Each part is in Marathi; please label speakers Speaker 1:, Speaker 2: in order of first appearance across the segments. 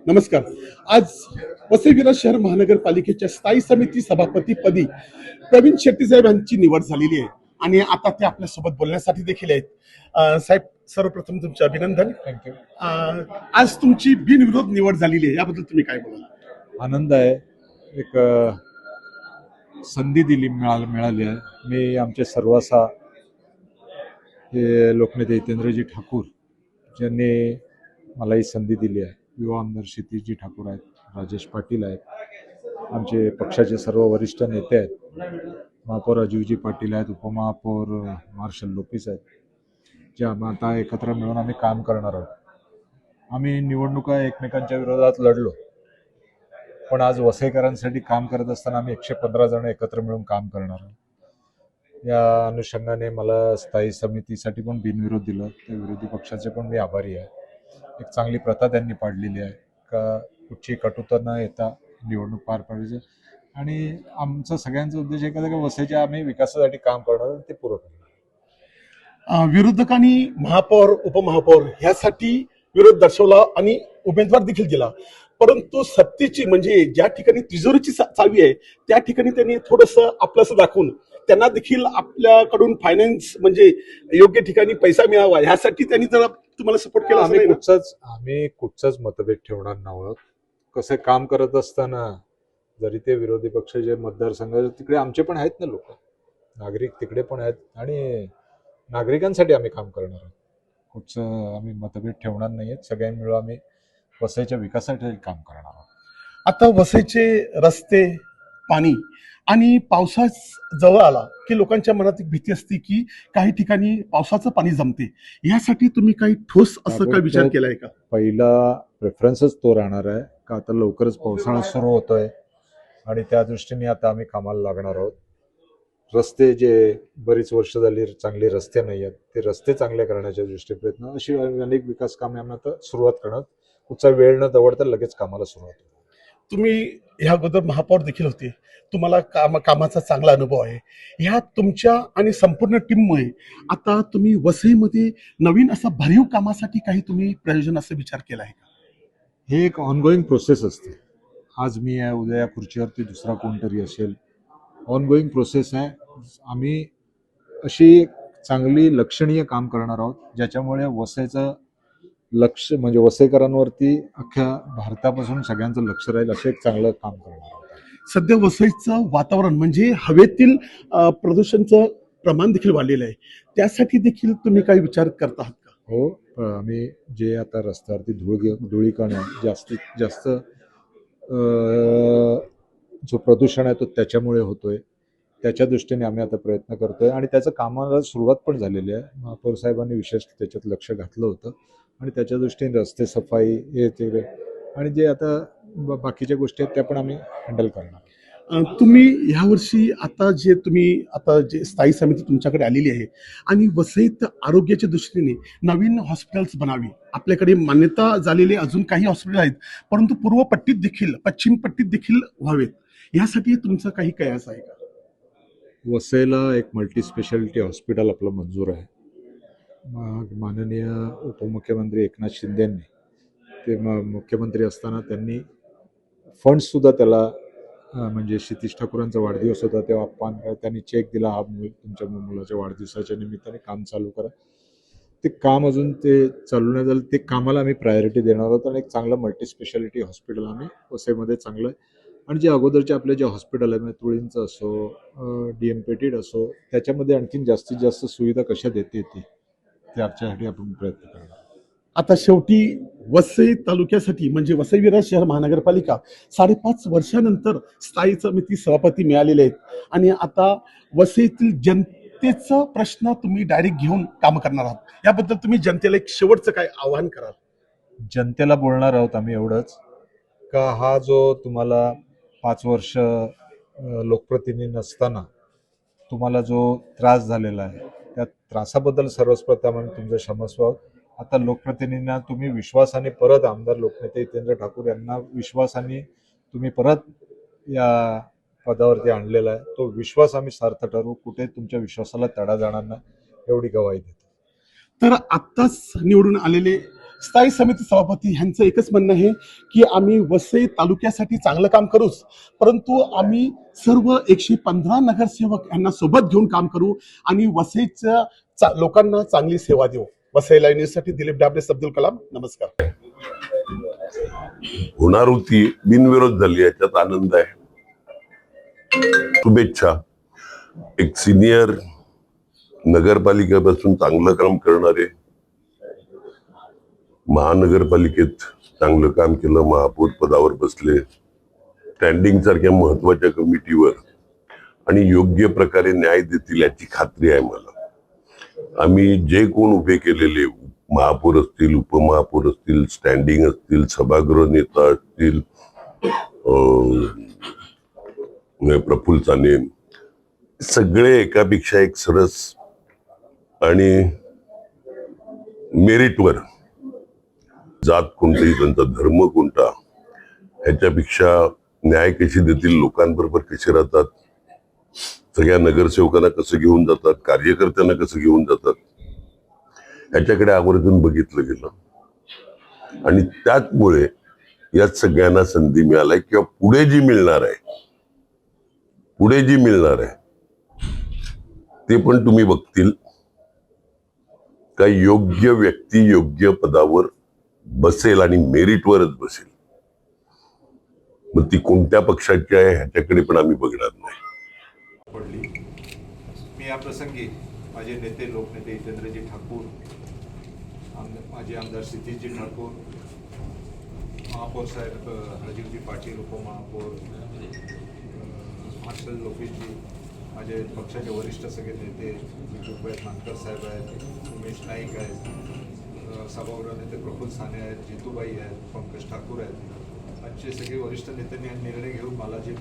Speaker 1: नमस्कार. आज वसई विरार शहर महानगरपालिकेच्या स्थायी समिती सभापतीपदी प्रवीण शेट्टी साहेब यांची निवड झालेली आहे आणि आता ते आपल्या सोबत बोलण्यासाठी देखील आहेत. साहेब, सर्वप्रथम तुमचे अभिनंदन.
Speaker 2: थँक्यू.
Speaker 1: आज तुमची बिनविरोध निवड झालेली आहे, याबद्दल तुम्ही काय बोलाल?
Speaker 2: आनंद आहे. एक संधी मिळाली आहे. मी आमचे सर्वासा हे लोकनेते हितेंद्रजी ठाकूर ज्यांनी मला ही संधी दिली आहे. युवा आमदार क्षितिजी ठाकूर आहेत, राजेश पाटील आहेत, आमचे पक्षाचे सर्व वरिष्ठ नेते आहेत, महापौर राजीवजी पाटील आहेत, उपमहापौर मार्शल लोपिस आहेत, जे आता एकत्र मिळून आम्ही काम करणार आहोत. आम्ही निवडणुका एकमेकांच्या विरोधात लढलो, पण आज वसईकरांसाठी काम करत असताना आम्ही 115 जण एकत्र मिळून काम करणार आहोत. या अनुषंगाने मला स्थायी समितीसाठी पण बिनविरोध दिलं. त्या विरोधी पक्षाचे पण मी आभारी आहे. एक चांगली प्रथा त्यांनी पाडलेली आहे का कुठची कटुता न येता निवडणूक पार पाडायची, आणि आमचा सगळ्यांचा उद्देश एक आहे की वसईच्या आम्ही विकासासाठी काम करणार, ते पूर्ण करणार.
Speaker 1: विरोधकांनी महापौर उपमहापौर ह्यासाठी विरोध दर्शवला आणि उमेदवार देखील दिला, परंतु सत्तेची म्हणजे ज्या ठिकाणी तिजोरीची चावी आहे त्या ठिकाणी त्यांनी थोडंसं आपलंसं दाखवून त्यांना देखील आपल्याकडून फायनान्स म्हणजे योग्य ठिकाणी पैसा मिळावा ह्यासाठी त्यांनी जरा तुम्हाला सपोर्ट केला.
Speaker 2: आम्ही कुठचाच मतभेद ठेवणार नव्हत. कसं काम करत असताना जरी ते विरोधी पक्ष जे मतदारसंघ तिकडे आमचे पण आहेत ना, लोक नागरिक तिकडे पण आहेत, आणि नागरिकांसाठी आम्ही काम करणार आहोत. कुठचं आम्ही मतभेद ठेवणार नाहीयेत. सगळ्यांनी मिळून आम्ही वसईच्या विकासासाठी काम करणार आहोत.
Speaker 1: आता वसईचे रस्ते, पाणी आणि पावसाच जवळ आला की लोकांच्या मनात एक भीती असते की काही ठिकाणी पावसाचं पाणी जमते. यासाठी तुम्ही काही ठोस असं काय विचार केलाय का?
Speaker 2: पहिला प्रेफरन्सच तो राहणार आहे का आता लवकरच पावसाळा सुरू होतोय आणि त्या दृष्टीने आता आम्ही कामाला लागणार आहोत. रस्ते जे बरीच वर्ष झाली चांगले रस्ते नाही आहेत, ते रस्ते चांगले करण्याच्या दृष्टीने प्रयत्न, अशी अनेक विकास कामे आम्ही आता सुरुवात करणार. कुठचा वेळ न दवडता लगेच कामाला सुरुवात होईल.
Speaker 1: तुम्ही ह्या अगोदर महापौर देखील होते, तुम्हाला कामाचा चांगला अनुभव आहे. ह्या तुमच्या आणि संपूर्ण टीममुळे आता तुम्ही वसईमध्ये नवीन असं भरीव कामासाठी काही तुम्ही प्रयोजन असं विचार केला आहे का?
Speaker 2: हे एक ऑनगोईंग प्रोसेस असते. आज मी आहे, उद्या या खुर्चीवरती दुसरा कोणतरी असेल. ऑनगोईंग प्रोसेस आहे. आम्ही अशी चांगली लक्षणीय काम करणार आहोत ज्याच्यामुळे वसईचं लक्ष म्हणजे वसईकरांवरती अख्ख्या भारतापासून सगळ्यांचं लक्ष राहील, असं एक चांगलं काम करणार आहोत.
Speaker 1: सध्या वसईचं वातावरण म्हणजे हवेतील प्रदूषणचं प्रमाण देखील वाढलेलं आहे, त्यासाठी देखील तुम्ही काही विचार करत आहात का?
Speaker 2: हो, आम्ही जे आता रस्त्यावरती धुळीकण आहे, जास्तीत जास्त जो प्रदूषण आहे तो त्याच्यामुळे होतोय. त्याच्या दृष्टीने आम्ही आता प्रयत्न करतोय आणि त्याचं कामाला सुरुवात पण झालेली आहे. महापौर साहेबांनी विशेष त्याच्यात लक्ष घातलं होतं आणि त्याच्या दृष्टीने रस्ते सफाई हे ते आणि जे आता बाकीच्या गोष्टी आहेत त्या पण आम्ही हँडल करणार.
Speaker 1: तुम्ही ह्यावर्षी आता जे स्थायी समिती तुमच्याकडे आलेली आहे आणि वसईत आरोग्याच्या दृष्टीने नवीन हॉस्पिटल्स बनावी, आपल्याकडे मान्यता झालेले अजून काही हॉस्पिटल आहेत, परंतु पूर्व पट्टीत देखील पश्चिम पट्टीत देखील व्हावेत, यासाठी तुमचं काही कयास आहे का?
Speaker 2: वसईला एक मल्टी स्पेशालिटी हॉस्पिटल आपलं मंजूर आहे. माननीय उपमुख्यमंत्री एकनाथ शिंदेंनी ते मुख्यमंत्री असताना त्यांनी फंड्ससुद्धा त्याला म्हणजे क्षितिज ठाकूरांचा वाढदिवस होता तेव्हा त्यांनी चेक दिला, हा तुमच्या मुलाच्या वाढदिवसाच्या निमित्ताने काम चालू करा. ते काम अजून ते चालू नाही झालं. ते कामाला आम्ही प्रायोरिटी देणार आहोत आणि एक चांगलं मल्टी स्पेशालिटी हॉस्पिटल आम्ही वसईमध्ये चांगलं आहे. आणि जे अगोदरचे आपले जे हॉस्पिटल आहे म्हणजे तुळींचं असो, डीएमपेटेड असो, त्याच्यामध्ये आणखीन जास्तीत जास्त सुविधा कशा देता येतील त्याच्यासाठी आपण प्रयत्न करणार.
Speaker 1: आता शेवटी वसई तालुक्यासाठी म्हणजे वसई विरार शहर महानगरपालिका 5.5 वर्षानंतर स्थायी समिती सभापती मिळालेले आहेत आणि आता वसईतील जनतेचा प्रश्न तुम्ही डायरेक्ट घेऊन काम करणार आहात. याबद्दल तुम्ही जनतेला एक शेवटचं काय आवाहन कराल?
Speaker 2: जनतेला बोलणार आहोत आम्ही एवढंच का हा जो तुम्हाला 5 वर्ष लोकप्रतिनिधी नसताना तुम्हाला जो त्रास झालेला आहे त्या त्रासाबद्दल सर्वप्रथम आम्ही तुमचं क्षमस्व आहोत. आता लोकप्रतिनिधींना तुम्ही विश्वासाने परत आमदार लोकनेते हितेंद्र ठाकूर यांना विश्वासाने तुम्ही परत या पदावरती आणलेला आहे. तो विश्वास आम्ही सार्थ ठरवू. कुठे तुमच्या विश्वासाला तडा जाणार नाही एवढी ग्वाही देतो.
Speaker 1: तर आत्ताच निवडून आलेले स्थायी समिती सभापती ह्यांचं एकच म्हणणं आहे की आम्ही वसई तालुक्यासाठी चांगलं काम करूच, परंतु आम्ही सर्व 115 नगरसेवक यांना सोबत घेऊन काम करू आणि वसईच्या लोकांना चांगली सेवा देऊ. वसई लाईव्ह न्यूजसाठी दिलीप डाबरे, अब्दुल कलाम. नमस्कार.
Speaker 3: होणार होती, बिनविरोध झाली, याच्यात आनंद आहे. शुभेच्छा. एक सिनियर नगरपालिकेपासून चांगलं काम करणारे, महानगरपालिकेत चांगलं काम केलं, महापौर पदावर बसले, स्टँडिंग सारख्या महत्वाच्या कमिटीवर, आणि योग्य प्रकारे न्याय देतील याची खात्री आहे मला. आम्ही जे कोण उभे केलेले, महापौर असतील, उपमहापौर असतील, स्टँडिंग असतील, सभागृह नेता असतील, प्रफुल्ल साने, सगळे एकापेक्षा एक सरस आणि मेरिटवर, जात कोणती, त्यांचा धर्म कोणता, ह्याच्यापेक्षा न्याय कशी देतील, लोकांबरोबर कसे राहतात, सगळ्या नगरसेवकांना कसं घेऊन जातात, कार्यकर्त्यांना कसं घेऊन जातात, ह्याच्याकडे आवर्जून बघितलं गेलं. आणि त्याचमुळे या सगळ्यांना संधी मिळाली, किंवा पुढे जी मिळणार आहे ते पण तुम्ही बघतील का योग्य व्यक्ती योग्य पदावर बसेल आणि मेरिटवरच बसेल. मग ती कोणत्या पक्षाची आहे ह्याच्याकडे पण आम्ही बघणार नाही.
Speaker 4: पडली. मी या प्रसंगी माझे नेते, लोकनेते हितेंद्रजी ठाकूर, माजी आमदार क्षितिजजी ठाकूर, महापौर साहेब राजीवजी पाटील, उपमहापौर मार्शल लोकेशजी, माझे पक्षाचे वरिष्ठ सगळे नेते, मानकर साहेब आहेत, उमेश नाईक आहेत, सभागृह नेते प्रफुल्ल साने आहेत, जितूबाई आहेत, पंकज ठाकूर आहेत, आजचे सगळे वरिष्ठ नेत्यांनी हा निर्णय घेऊन मला जे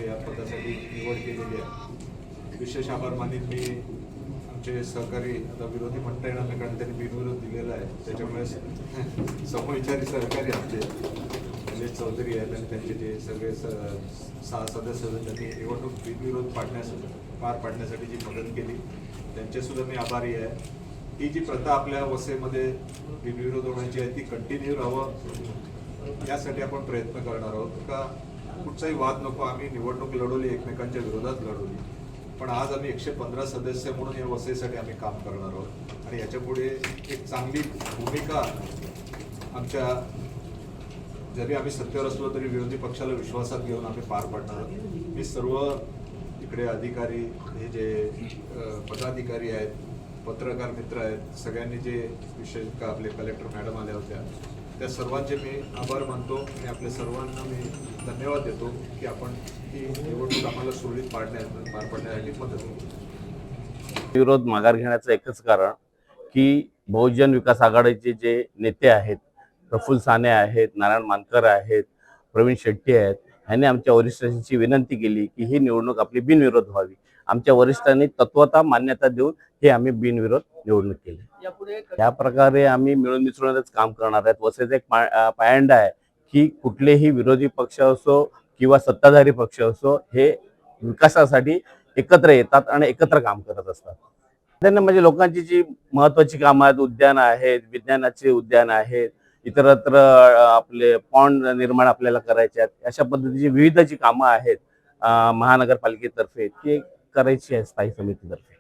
Speaker 4: या पदासाठी निवड केलेली आहे, विशेष आभार मानीत मी आमचे सहकारी, आता विरोधी म्हणता येणार नाही कारण त्यांनी बिनविरोध दिलेला आहे, त्याच्यामुळे समविचारी सहकारी आमचे निलेश चौधरी आहेत आणि त्यांचे जे सगळे 6 सदस्य त्यांनी निवडणूक बिनविरोध पार पाडण्यासाठी जी मदत केली त्यांचेसुद्धा मी आभारी आहे. ही जी प्रथा आपल्या वसईमध्ये बिनविरोध होण्याची आहे ती कंटिन्यू राहावं यासाठी आपण प्रयत्न करणार आहोत. का कुठचाही वाद नको, आम्ही निवडणूक लढवली, एकमेकांच्या विरोधात लढवली, पण आज आम्ही 115 सदस्य म्हणून या वसईसाठी आम्ही काम करणार आहोत आणि याच्यापुढे एक चांगली भूमिका आमच्या, जरी आम्ही सत्तेवर असलो तरी विरोधी पक्षाला विश्वासात घेऊन आम्ही पार पाडणार आहोत. मी सर्व इकडे अधिकारी, हे जे पदाधिकारी आहेत, पत्रकार मित्र आहेत, सगळ्यांनी जे विशेष का आपले कलेक्टर मॅडम आल्या होत्या त्या सर्वांचे मी आभार मानतो आणि आपल्या सर्वांना मी धन्यवाद देतो की आपण ही निवडणूक आम्हाला सुरळीत पार पाडण्यासाठी मदत केली.
Speaker 5: विरोध माघार घेण्याचं एकच कारण की बहुजन विकास आघाडीचे जे नेते आहेत, प्रफुल्ल साने आहेत, नारायण मानकर आहेत, प्रवीण शेट्टी आहेत, ह्यांनी आमच्या वरिष्ठांची विनंती केली की ही निवडणूक आपली बिनविरोध व्हावी. आमच्या वरिष्ठांनी तत्वता मान्यता देऊन हे आम्ही बिनविरोध निवडणूक केली. या प्रकारे आम्ही मिळून मिसळूनच काम करणार आहेत. वसईचा एक पायंडा आहे की कुठलेही विरोधी पक्ष असो किंवा सत्ताधारी पक्ष असो, हे विकासासाठी एकत्र येतात आणि एकत्र काम करत असतात. त्यांना म्हणजे लोकांची जी महत्वाची कामं आहेत, उद्यान आहेत, विज्ञानाचे उद्यान आहेत, इतरत्र आपले पॉन्ड निर्माण आपल्याला करायचे आहेत, अशा पद्धतीची विविध जी कामं आहेत महानगरपालिकेतर्फे ती करायची आहे स्थायी समितीतर्फे.